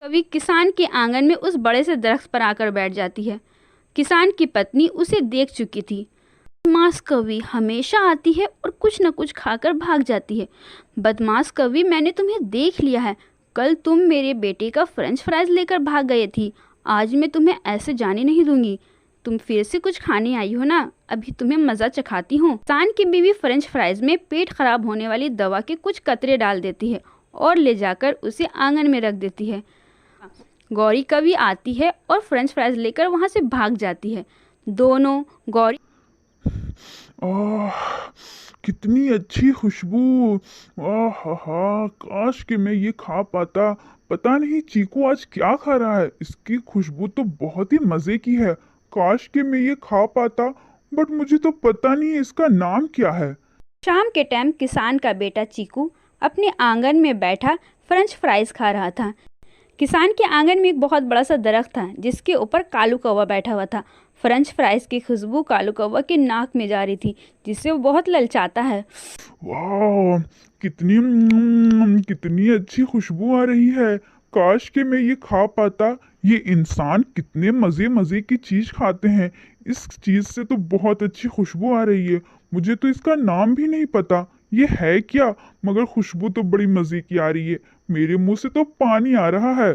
कवि किसान के आंगन में उस बड़े से दरख्त पर आकर बैठ जाती है। किसान की पत्नी उसे देख चुकी थी। बदमाश कवि हमेशा आती है और कुछ न कुछ खाकर भाग जाती है। बदमाश कवि, मैंने तुम्हें देख लिया है। कल तुम मेरे बेटे का फ्रेंच फ्राइज लेकर भाग गए थी। आज मैं तुम्हें ऐसे जाने नहीं दूंगी। तुम फिर से कुछ खाने आई हो ना, अभी तुम्हें मज़ा चखाती हूँ। किसान की बीवी फ्रेंच फ्राइज में पेट खराब होने वाली दवा के कुछ कतरे डाल देती है और ले जाकर उसे आंगन में रख देती है। गौरी कवि आती है और फ्रेंच फ्राइज लेकर वहां से भाग जाती है। दोनों गौरी आह, कितनी अच्छी खुशबू। आहा, काश कि मैं ये खा पाता। पता नहीं चीकू आज क्या खा रहा है, इसकी खुशबू तो बहुत ही मजे की है। काश कि मैं ये खा पाता, बट मुझे तो पता नहीं इसका नाम क्या है। शाम के टाइम किसान का बेटा चीकू अपने आंगन में बैठा फ्रेंच फ्राइज खा रहा था। किसान के आंगन में एक बहुत बड़ा सा दरख्त था जिसके ऊपर कालू कौवा बैठा हुआ था। फ्रेंच फ्राइज की खुशबू कालू कौवा के नाक में जा रही थी, जिससे वो बहुत ललचाता है। वाह, कितनी अच्छी खुशबू आ रही है। काश कि मैं ये खा पाता। ये इंसान कितने मजे मजे की चीज खाते हैं। इस चीज से तो बहुत अच्छी खुशबू आ रही है। मुझे तो इसका नाम भी नहीं पता ये है क्या, मगर खुशबू तो बड़ी मजे की आ रही है। मेरे मुंह से तो पानी आ रहा है।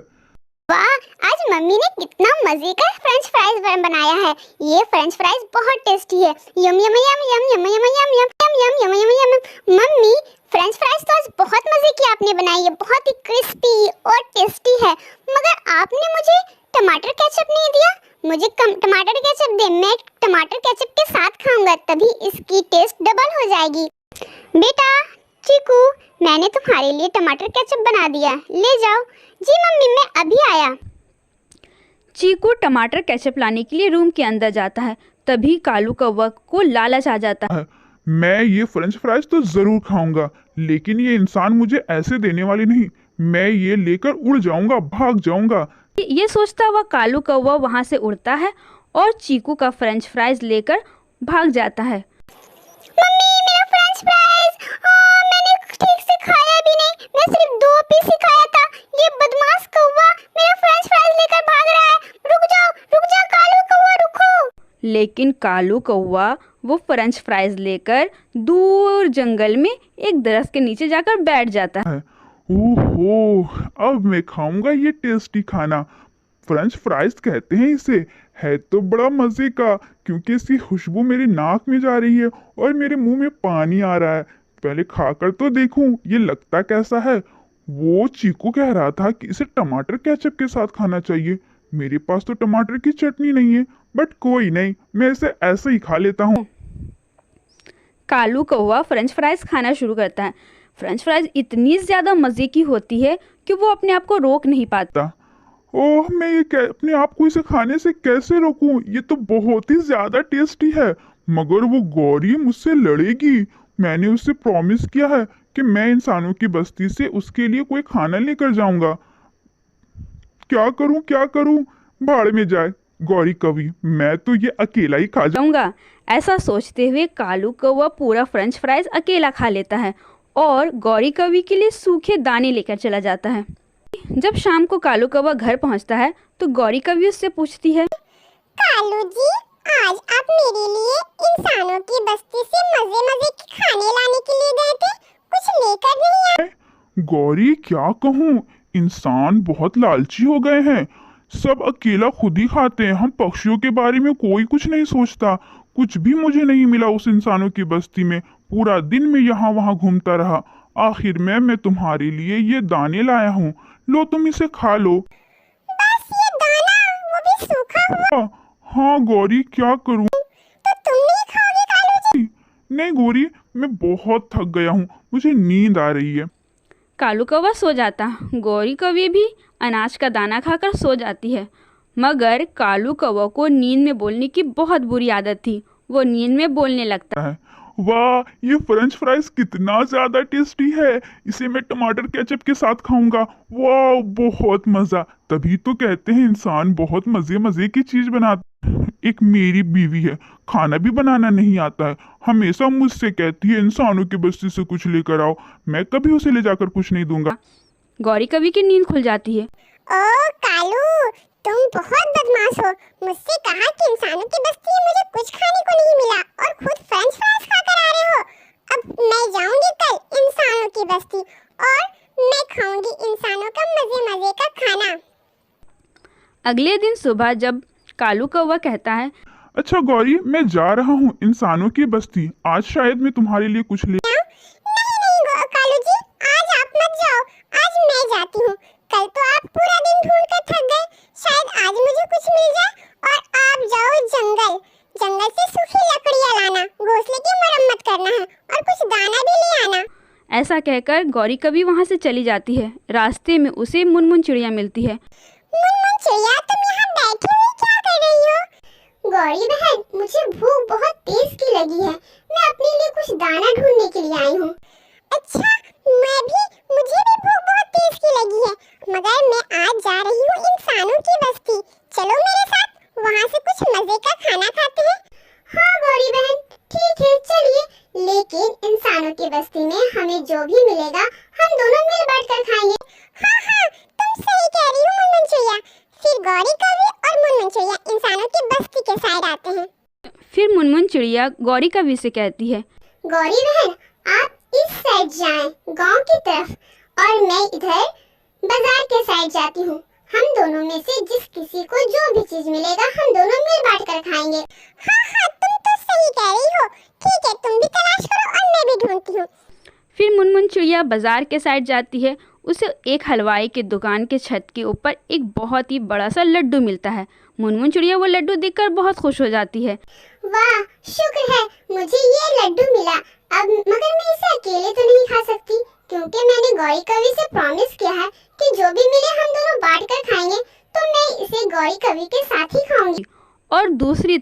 वाह, आज मम्मी ने कितना मजे का फ्रेंच फ्राइज बनाया है। ये फ्रेंच फ्राइज बहुत टेस्टी है। यम यम यम यम यम यम यम यम यम यम यम यम यम। मम्मी, फ्रेंच फ्राइज तो आज बहुत मजे की आपने बनाई है, बहुत ही क्रिस्पी और टेस्टी है। मगर आपने मुझे टमाटर केचप नहीं दिया। मुझे टमाटर केचप दे, मैं टमाटर केचप के साथ खाऊंगा, तभी इसकी टेस्ट डबल हो जाएगी। बेटा चीकू, मैंने तुम्हारे लिए टमाटर केचप बना दिया, ले जाओ। जी मम्मी, मैं अभी आया। चीकू टमाटर केचप लाने के लिए रूम के अंदर जाता है। तभी कालू कौवा को लालच आ जाता है। मैं ये फ्रेंच फ्राइज तो जरूर खाऊंगा, लेकिन ये इंसान मुझे ऐसे देने वाली नहीं। मैं ये लेकर उड़ जाऊंगा, भाग जाऊंगा। ये सोचता हुआ कालू कौवा वहां से उड़ता है और चीकू का फ्रेंच फ्राइज लेकर भाग जाता है। मम्मी, मेरा फ्रेंच फ्राइज! मैंने ठीक से खाया भी नहीं, मैं सिर्फ 2 पीस ही खाया था। ये बदमाश कौवा मेरा फ्रेंच फ्राइज लेकर भाग रहा है। रुक जा कालू कौवा, रुको। लेकिन कालू कौवा वो फ्रेंच फ्राइज लेकर दूर जंगल में एक दरख्त के नीचे जाकर बैठ जाता है। ओहो, अब मैं खाऊंगा ये टेस्टी खाना। फ्रेंच फ्राइज कहते हैं इसे। है तो बड़ा मजे का, क्योंकि इसकी खुशबू मेरी नाक में जा रही है और मेरे मुंह में पानी आ रहा है। पहले खाकर तो देखूं ये लगता कैसा है। वो चीकू कह रहा था कि इसे टमाटर केचप के साथ खाना चाहिए। मेरे पास तो टमाटर की चटनी नहीं है, बट कोई नहीं, मैं इसे ऐसे ही खा लेता हूँ। कालू कौवा फ्रेंच फ्राइज खाना शुरू करता है। फ्रेंच फ्राइज इतनी ज्यादा मजे की होती है कि वो अपने आप को रोक नहीं पाता। ओह, मैं ये अपने आप को इसे खाने से कैसे रोकूं? ये तो बहुत ही ज्यादा टेस्टी है। मगर वो गौरी मुझसे लड़ेगी। मैंने उससे प्रॉमिस किया है कि मैं इंसानों की बस्ती से उसके लिए कोई खाना लेकर जाऊंगा। क्या करूं? भाड़ में जाए गौरी कवि, मैं तो ये अकेला ही खा जाऊंगा। ऐसा सोचते हुए कालू कौवा पूरा फ्रेंच फ्राइज अकेला खा लेता है और गौरी कवि के लिए सूखे दाने लेकर चला जाता है। जब शाम को कालू कौवा घर पहुंचता है तो गौरी कवि उससे पूछती है, कालू जी, आज आप मेरे लिए इंसानों की बस्ती से मजे मजे के खाने लाने के लिए गए थे, कुछ लेकर नहीं आए? गौरी क्या कहूँ, इंसान बहुत लालची हो गए हैं। सब अकेला खुद ही खाते हैं। हम पक्षियों के बारे में कोई कुछ नहीं सोचता। कुछ भी मुझे नहीं मिला उस इंसानों की बस्ती में। पूरा दिन मैं यहाँ वहाँ घूमता रहा। आखिर में मैं तुम्हारे लिए ये दाने लाया हूँ। लो, तुम इसे खा लो। बस ये दाना, वो भी सूखा हुआ? हाँ गौरी, क्या करूँ? तो तुम नहीं खाओगे कालू जी? नहीं गौरी, मैं बहुत थक गया हूँ, मुझे नींद आ रही है। कालू कौवा सो जाता। गौरी कवि भी अनाज का दाना खाकर सो जाती है। मगर कालू कौवा को नींद में बोलने की बहुत बुरी आदत थी। वो नींद में बोलने लगता है। वाह, ये फ्रेंच फ्राइज कितना ज्यादा टेस्टी है। इसे मैं टमाटर केचप के साथ खाऊंगा। वाह, बहुत मजा। तभी तो कहते हैं इंसान बहुत मजे मजे की चीज बनाता। एक मेरी बीवी है, खाना भी बनाना नहीं आता है। हमेशा मुझसे कहती है इंसानों की बस्ती से कुछ लेकर आओ। मैं कभी उसे ले जाकर कुछ नहीं दूंगा। गौरी कवि की नींद खुल जाती है। ओ कालू, तुम बहुत बदमाश हो। मुझसे कहा कि इंसानों की बस्ती है, मुझे कुछ खाने को नहीं मिला और खुद फ्रेंच फ्राइज खाकर आ रहे हो। अब मैं जाऊंगी कल इंसानों की बस्ती और मैं खाऊंगी इंसानों का मजे मजे का खाना। अगले दिन सुबह जब कालू कौवा कहता है, अच्छा गौरी, मैं जा रहा हूँ इंसानों की बस्ती, आज शायद मैं तुम्हारे लिए कुछ ले। नहीं नहीं कालू जी, आज आप मत जाओ, आज मैं जाती हूँ। कल तो आप पूरा दिन ढूंढ कर थक गए, शायद आज मुझे कुछ मिल जाए और आप जाओ जंगल। जंगल से सूखी लकड़ियाँ लाना, घोंसले की मरम्मत करना है और कुछ दाना भी ले आना। ऐसा कहकर गौरी कभी वहाँ से चली जाती है। रास्ते में उसे मुनमुन चिड़िया मिलती है। मुनमुन चिड़िया, तुम यहाँ बैठी हुई क्या कर रही हो? गौरी बहन, मुझे भूख बहुत तेज की लगी है, मैं अपने लिए कुछ दाना ढूंढने के लिए आई हूँ। अच्छा, मुझे भी भूख बहुत तेज की लगी है, मगर मैं आज जा रही हूँ इंसानों की बस्ती। चलो मेरे साथ, वहाँ से कुछ मजे का खाना खाते हैं। हाँ गौरी बहन, ठीक है चलिए, लेकिन इंसानों की बस्ती में हमें जो भी मिलेगा हम दोनों मिल बांट कर खाएंगे। हाँ, तुम सही कह रही हो मुनमुन चिड़िया। फिर गौरी कवि और मुनमुन चिड़िया इंसानों की बस्ती के साइड आते हैं। फिर मुनमुन चिड़िया गौरी कवि से कहती है, गौरी बहन, आप इस साइड जाएं, गांव की तरफ, और मैं इधर बाजार के साइड जाती हूँ। हम दोनों में से जिस किसी को जो भी चीज मिलेगा हम दोनों मिल बांट कर खाएंगे। हाँ, तुम तो सही कह रही हो। ठीक है, तुम भी तलाश करो और मैं भी ढूंढती हूँ। फिर मुनमुन चिड़िया बाजार के साइड जाती है। उसे एक हलवाई की दुकान के छत के ऊपर एक बहुत ही बड़ा सा लड्डू मिलता है। मुनमुन चिड़िया वो लड्डू देखकर बहुत खुश हो जाती है। वाह, शुक्र है मुझे ये लड्डू मिला। अब मगर मैं इसे अकेले तो नहीं खा सकती, क्योंकि मैंने गौरी कवि से प्रॉमिस किया है कि जो भी मिले हम दोनों बांट कर खाएंगे, तो मैं इसे गौरी कवि के साथ ही खाऊंगी। और दूसरी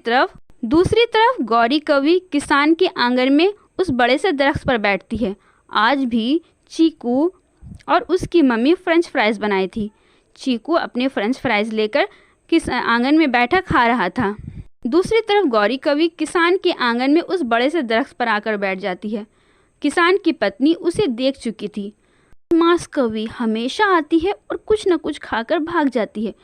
तरफ गौरी कवि किसान के आंगन में उस बड़े से दरख्त पर बैठती है। आज भी चीकू और उसकी मम्मी फ्रेंच फ्राइज बनाई थी। चीकू अपने फ्रेंच फ्राइज लेकर किस आंगन में बैठा खा रहा था। दूसरी तरफ गौरी कवि किसान के आंगन में उस बड़े से दरख्त पर आकर बैठ जाती है। किसान की पत्नी उसे देख चुकी थी। बदमाश कवि हमेशा आती है और कुछ न कुछ खाकर भाग जाती है।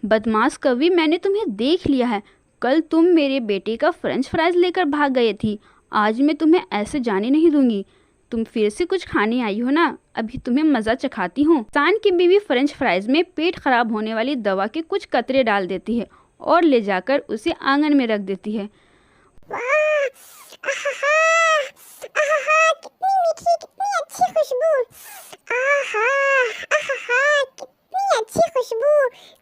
बदमाश कवि, मैंने तुम्हें देख लिया है। कल तुम मेरे बेटे का फ्रेंच फ्राइज लेकर भाग गए थी। आज मैं तुम्हें ऐसे जाने नहीं दूंगी। तुम फिर से कुछ खाने आई हो ना, अभी तुम्हें मज़ा चखाती हूँ। किसान की बीवी फ्रेंच फ्राइज में पेट खराब होने वाली दवा के कुछ कतरे डाल देती है और ले जाकर उसे आंगन में रख देती है। कितनी मीठी, कितनी अच्छी खुशबू। कितनी अच्छी खुशबू।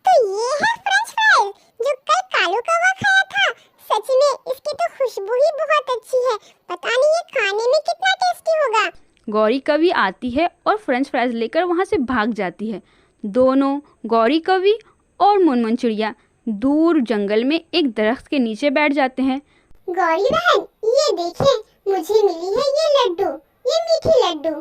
तो ये है फ्रेंच फ्राइज जो कल कालू कौवा खाया था। सच में इसकी तो खुशबू ही बहुत अच्छी है। पता नहीं ये खाने में कितना टेस्टी होगा। गौरी कवि आती है और फ्रेंच फ्राइज लेकर वहाँ से भाग जाती है। दोनों, गौरी कवि और मुनमुन चिड़िया, दूर जंगल में एक दरख्त के नीचे बैठ जाते हैं। गौरी बहन, ये देखें, मुझे मिली है ये लड्डू, ये मीठी लड्डू।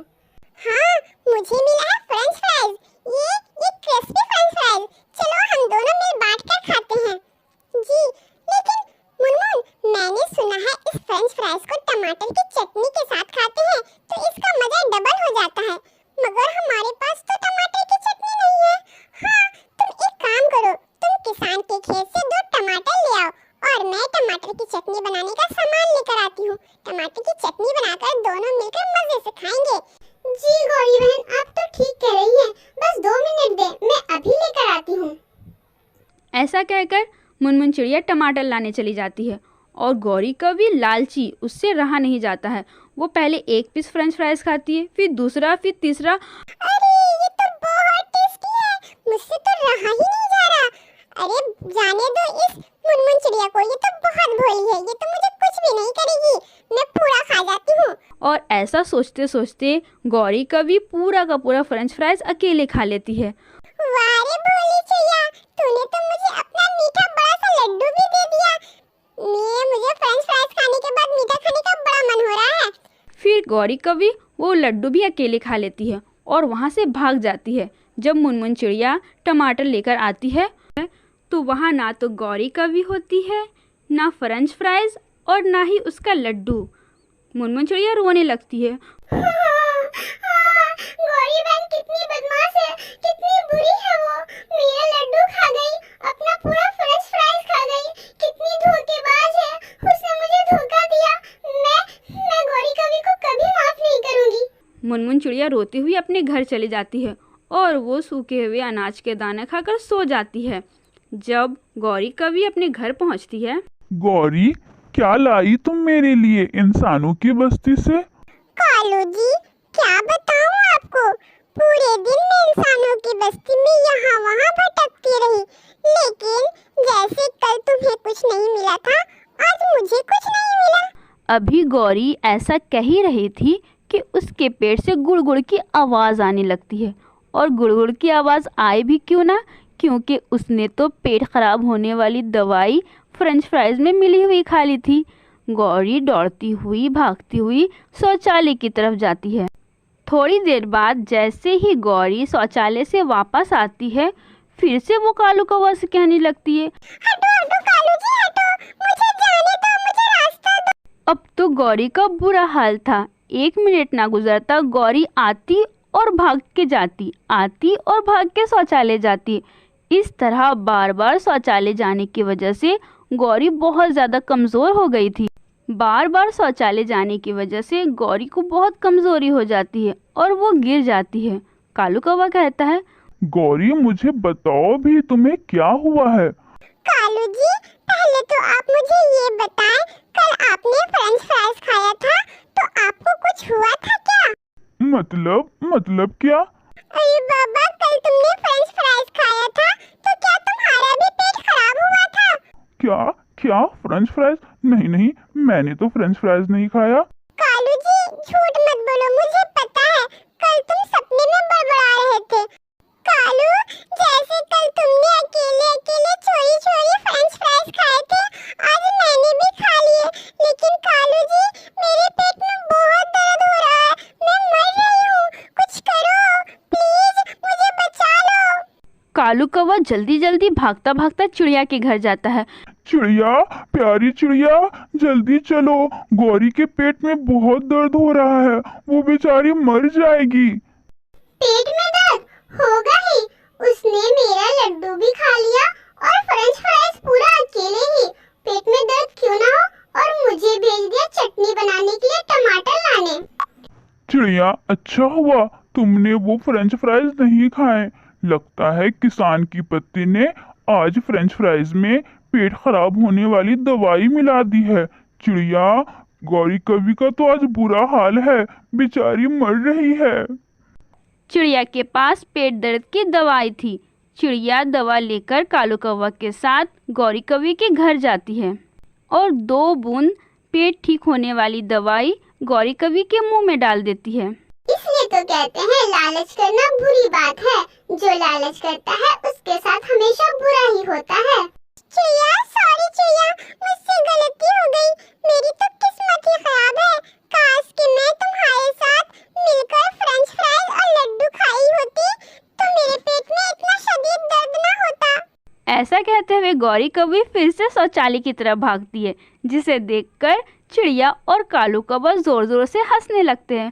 हाँ, मुझे मिला है फ्रेंच फ्राइज, ये क्रिस्पी फ्रेंच फ्राइज। चलो हम दोनों मिल बांट कर खाते हैं। जी, लेकिन मुनमुन, मैंने सुना है इस फ्रेंच फ्राइज को टमाटर की चटनी के साथ खाते हैं तो इसका मजा डबल हो जाता है, मगर हमारे पास तो टमाटर की चटनी नहीं है। हाँ, तुम एक काम करो, तुम किसान के खेत से 2 टमाटर ले आओ और मैं टमाटर की चटनी बनाने का सामान लेकर आती हूँ। टमाटर की चटनी बनाकर दोनों मिलकर मजे से खाएंगे। जी गौरी बहन, आप तो ठीक कह रही हैं, बस 2 मिनट दे, मैं अभी लेकर आती हूँ। ऐसा कहकर मुनमुन चिड़िया टमाटर लाने चली जाती है और गौरी कवि लालची, उससे रहा नहीं जाता है। वो पहले एक पीस फ्रेंच फ्राइज खाती है, फिर दूसरा, फिर तीसरा। अरे ये तो बहुत टेस्टी है, मुझसे तो रहा ही नहीं जा रहा। अरे जाने दो इस मुनमुन चिड़िया को, ये तो बहुत भोली है, ये तो मुझे कुछ भी नहीं करेगी, मैं पूरा खा जाती हूँ। और ऐसा सोचते सोचते गौरी कवि पूरा का पूरा फ्रेंच फ्राइज अकेले खा लेती है। वाह रे भोली चिड़िया, तूने तो मुझे अपना मीठा बड़ा सा लड्डू भी दे दिया। मुझे फ्रेंच फ्राइज खाने के बाद मीठा खाने का बड़ा मन हो रहा है। फिर गौरी कवि वो लड्डू भी अकेले खा लेती है और वहाँ से भाग जाती है। जब मुनमुन चिड़िया टमाटर लेकर आती है तो वहाँ ना तो गौरी कवि होती है, ना फ्रेंच फ्राइज और ना ही उसका लड्डू। मुनमुन चिड़िया रोने लगती है। गौरी बहन कितनी बदमाश है, कितनी बुरी है वो। मेरा चिड़िया रोते हुए अपने घर चली जाती है और वो सूखे हुए अनाज के दाने खाकर सो जाती है। जब गौरी कवि अपने घर पहुंचती है, गौरी, क्या लाई तुम मेरे लिए इंसानों की बस्ती से? कालू जी, क्या बताऊं आपको, पूरे दिन मैं इंसानों की बस्ती में यहाँ वहाँ भटकती रही, लेकिन जैसे कल तुम्हें कुछ नहीं मिला था, आज मुझे कुछ नहीं मिला। अभी गौरी ऐसा कह ही रही थी कि उसके पेट से गुड़गुड़ की आवाज़ आने लगती है। और गुड़गुड़ की आवाज़ आए भी क्यों ना, क्योंकि उसने तो पेट खराब होने वाली दवाई फ्रेंच फ्राइज में मिली हुई खा ली थी। गौरी दौड़ती हुई भागती हुई शौचालय की तरफ जाती है। थोड़ी देर बाद जैसे ही गौरी शौचालय से वापस आती है, फिर से वो कालू कौवा से कहने लगती है, हटो हटो कालू जी हटो, मुझे जाने दो, मुझे रास्ता दो। अब तो गौरी का बुरा हाल था। 1 मिनट ना गुजरता गौरी आती और भाग के जाती, आती और भाग के शौचालय जाती। इस तरह बार बार शौचालय जाने की वजह से गौरी बहुत ज़्यादा कमज़ोर हो गई थी। बार बार शौचालय जाने की वजह से गौरी को बहुत कमज़ोरी हो जाती है और वो गिर जाती है। कालू कौवा कहता है, गौरी, मुझे बताओ भी तुम्हें क्या हुआ है? कालू जी, पहले तो आप मुझे ये बताएं, कल आपने फ्रेंच फ्राइज खाया था तो आपको कुछ हुआ था क्या? मतलब क्या? अरे बाबा, कल तुमने फ्रेंच फ्राइज खाया था तो क्या तुम्हारा भी पेट खराब हुआ था? क्या फ्रेंच फ्राइज? नहीं, मैंने तो फ्रेंच फ्राइज नहीं खाया। कालू जी, झूठ मत बोलो, मुझे पता है कल तुम सपने में बड़बड़ा रहे थे। कालू, जैसे कल तुमने अकेले अकेले चोरी चोरी फ्रेंच फ्राइज खाए थे, आज मैंने भी खा लिए, लेकिन कालू जी, मेरे पेट में बहुत दर्द हो रहा है, मैं मर रही हूँ, कुछ करो प्लीज, मुझे बचा लो। कालू कौवा जल्दी जल्दी भागता भागता चिड़िया के घर जाता है। चिड़िया, प्यारी चिड़िया, जल्दी चलो, गौरी के पेट में बहुत दर्द हो रहा है, वो बेचारी मर जाएगी। पेट में दर्द होगा ही, उसने मेरा लड्डू भी खा लिया और फ्रेंच फ्राइज पूरा अकेले ही, पेट में दर्द क्यों ना हो, और मुझे भेज दिया चटनी बनाने के लिए टमाटर लाने। चिड़िया, अच्छा हुआ तुमने वो फ्रेंच फ्राइज नहीं खाए। लगता है किसान की पत्नी ने आज फ्रेंच फ्राइज में पेट खराब होने वाली दवाई मिला दी है। चिड़िया, गौरी कवि का तो आज बुरा हाल है, बेचारी मर रही है। चिड़िया के पास पेट दर्द की दवाई थी। चिड़िया दवा लेकर कालू कौवा के साथ गौरी कवि के घर जाती है और 2 बूंद पेट ठीक होने वाली दवाई गौरी कवि के मुंह में डाल देती है। इसलिए तो कहते हैं लालच करना बुरी बात है, जो लालच करता है उसके साथ हमेशा बुरा ही होता है। चिड़िया, सॉरी चिड़िया, मुझसे गलती हो गई, मेरी तो किस्मत ही खराब है, काश कि मैं तुम्हारे साथ मिलकर फ्रेंच फ्राइज और लड्डू खाई होती तो मेरे पेट में इतना शदीद दर्द न होता। ऐसा कहते हुए गौरी कवि फिर से शौचालय की तरफ भागती है, जिसे देखकर चिड़िया और कालू कौवा जोर जोर से हंसने लगते हैं।